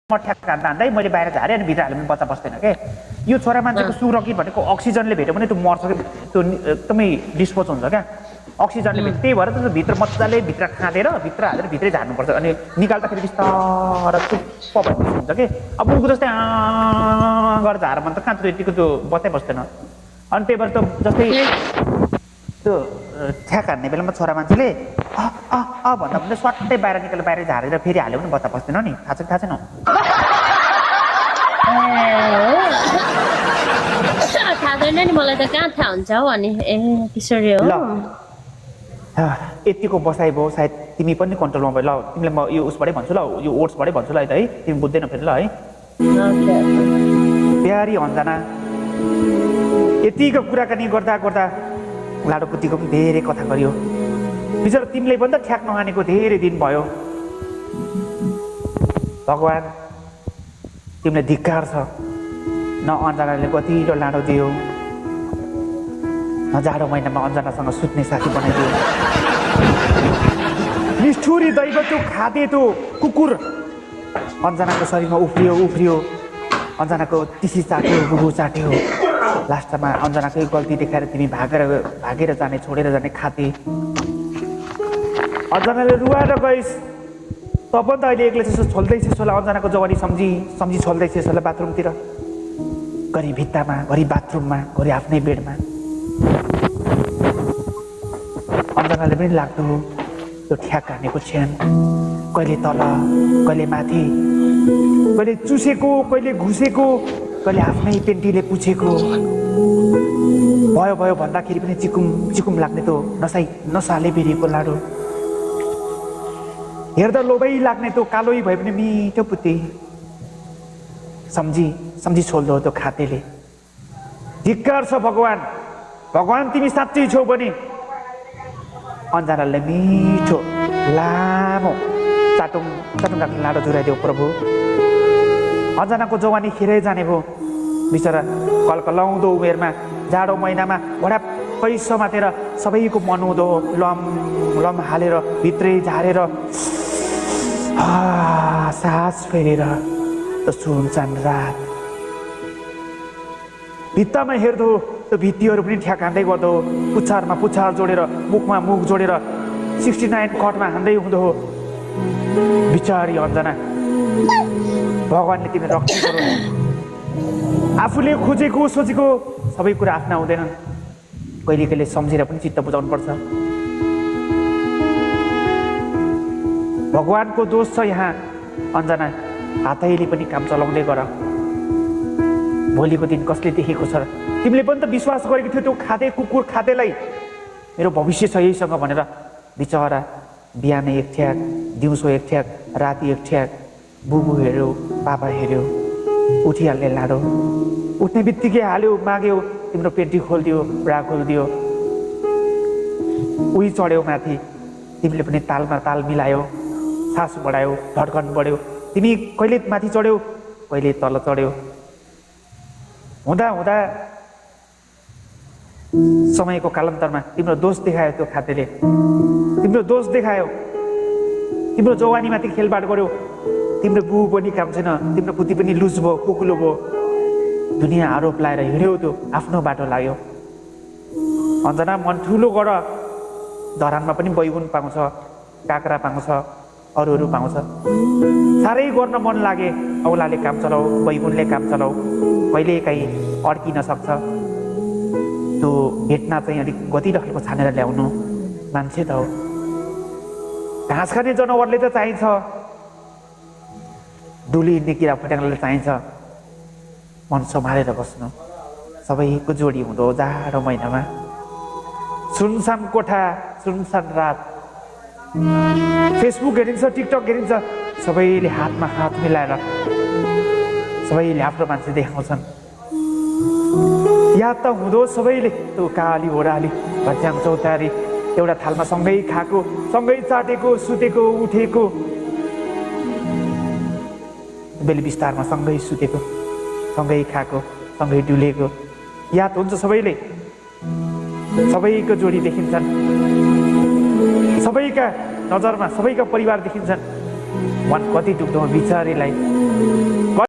ठ्याक्क हान्दै मैले बाहिर झारेँ अनि भित्र हाल्यो भने बच्चा बस्दैन के यो छोरा मान्छेको सुरकी भनेको अक्सिजनले भेट्यो भने त्यो मर्छ कि त्यो एकदमै डिस्पोज हुन्छ क्या अक्सिजनले भेट्यो त्यही भएर त्यो भित्र मजाले भित्र खाँदेर भित्र हालेर भित्रै झार्नुपर्छ अनि निकाल्दाखेरि बिस्तारै चुप्प भएपछि हुन्छ कि अब उनको जस्तै गरेर झार भने त कहाँ त्यतिको त्यो बच्चै बस्दैन अनि त्यही भएर त जस्तै त्यो ठ्याक हान्ने बेलामा छोरा मान्छेले भन्दा पनि स्वाट्टै बाहिर निकालेर बाहिर झारेर फेरि हाल्यो भने बच्चा बस्दैन नि थाहा छैन थाहा छैन नि मलाई त कहाँ थाहा हुन्छ हौ अनि ए त्यसरी हो यतिको बसाइ भयो सायद तिमी पनि कन्ट्रोलमा भयो ल तिमीलाई म यो उसबाटै भन्छु ल यो ओट्सबाटै भन्छु ल है तिमी बुझ्दैन फेरि ल है प्यारी अन्जना यतिको कुराकानी गर्दा गर्दा लाडोकुटीको पनि धेरै कथा गरियो बिचरा तिमीले पनि त ठ्याक नहानेको धेरै दिन भयो भगवान् तिमीलाई धिक्कार छ न अन्जनाले कतिलो लाडो दियो न जाडो महिनामा अन्जनासँग सुत्ने साथी बनाइदियो निष्ठुरी दैव त्यो खाँदे त्यो कुकुर अन्जनाको शरीरमा उफ्रियो अन्जनाको तिसी चाट्यो गुगु चाट्यो लास्टमा अन्जनाकै गल्ती देखाएर तिमी भागेर जाने छोडेर जाने खाते अन्जनाले रुवाएर गइस् त पनि त अहिले एक्लै त्यसो छोल्दैछस् होला अन्जनाको जवानी सम्झी छोल्दैछस् होला बाथरुमतिर घरि भित्तामा घरि बाथरुममा घरि आफ्नै बेडमा अन्जनाले पनि लाग्दो त्यो ठ्याक हानेको क्षण कहिले तल कहिले माथि कहिले चुसेको कहिले घुसेको कहिले आफ्नै पेन्टीले पुछेको भयो भन्दाखेरि पनि चिकुम लाग्ने त्यो नसाले बेरिएको लाडो हेर्दा लोभै लाग्ने त्यो कालोई भए पनि मिठो पुती सम्झी छोल्दो त्यो खातेले धिक्कार छ भगवान् तिमी साँच्चै छौ भने अन्जनालाई मिठो लामो चाटुङ काट्ने लाडो जुराइदेऊ प्रभु अन्जनाको जवानी खेरै जाने भयो बिचरा कलकलाउँदो उमेरमा जाडो महिनामा भडाक्कै समातेर सबैको मनाउँदो लम हालेर भित्रै झारेर सास फेरेर त सुनसान रात भित्तामा हेर्दो त्यो भित्तीहरू पनि ठ्याक हान्दै गर्दो पुच्छारमा पुच्छार जोडेर मुखमा मुख जोडेर 69 कटमा हान्दै हुँदो बिचारी अन्जना भगवान्ले तिमीलाई रक्षा गरौँ आफूले खोजेको सोचेको सबै कुरा आफ्ना हुँदैनन् कहिले सम्झेर पनि चित्त बुझाउनु पर्छ भगवानको दोष छ यहाँ अन्जना हातैले पनि काम चलाउँदै गर भोलिको दिन कसले देखेको छ तिमीले पनि त विश्वास गरेको थियो त्यो खाँदै कुकुर खाँदैलाई मेरो भविष्य छ यहीसँग भनेर बिचरा बिहान एक ठ्याक दिउँसो एक ठ्याक राति एक ठ्याक बुबु हेऱ्यो पापा हेऱ्यो उठिहाल्ने लाडो उठ्ने बित्तिकै हाल्यो माग्यो तिम्रो पेन्टी खोलिदियो ब्रा खोलिदियो उही चढ्यो माथि तिमीले पनि तालमा ताल मिलायो सास बढायो धड्कन बढ्यो तिमी कहिले माथि चढ्यौ कहिले तल चढ्यौ हुँदा समयको कालान्तरमा तिम्रो दोष देखायो त्यो खातेले तिम्रो दोष देखायो तिम्रो जवानीमाथि खेलबाड गर्यो तिम्रो बुबु पनि काम छैन तिम्रो बुद्धि पनि लुज भयो कुकुलो भयो दुनियाँ आरोप लाएर हिँड्यौ त्यो आफ्नो बाटो लाग्यो अन्जना मन ठुलो गर धरानमा पनि बैगुन पाउँछ काँक्रा पाउँछ अरू पाउँछ साह्रै गर्न मन लागे औलाले काम चलाऊ बैगुनले काम चलाऊ कहिलेकाहीँ अड्किन सक्छ त्यो भेट्न चाहिँ अलिक गतिरहलको छानेर ल्याउनु मान्छे त हो घाँस खाने जनावरले त चाहिन्छ डुली हिँड्ने किरा फट्याङ्ग्राले चाहिन्छ मन सम्हालेर बस्नु सबैको जोडी हुँदो जाडो महिनामा सुनसान कोठा सुनसान रात फेसबुक हेरिन्छ टिकटक हेरिन्छ सबैले हातमा हात मिलाएर सबैले आफ्नो मान्छे देखाउँछन् याद त हुँदो सबैले त्यो काली ओराली भच्याङ चौतारी एउटा थालमा सँगै खाएको सँगै चाटेको सुतेको उठेको बेली बिस्तारमा सँगै सुतेको सँगै खाएको सँगै डुलेको याद हुन्छ सबैले सबैको जोडी देखिन्छन् सबैका नजरमा सबैका परिवार देखिन्छन् मन कति दुख्दो बिचारीलाई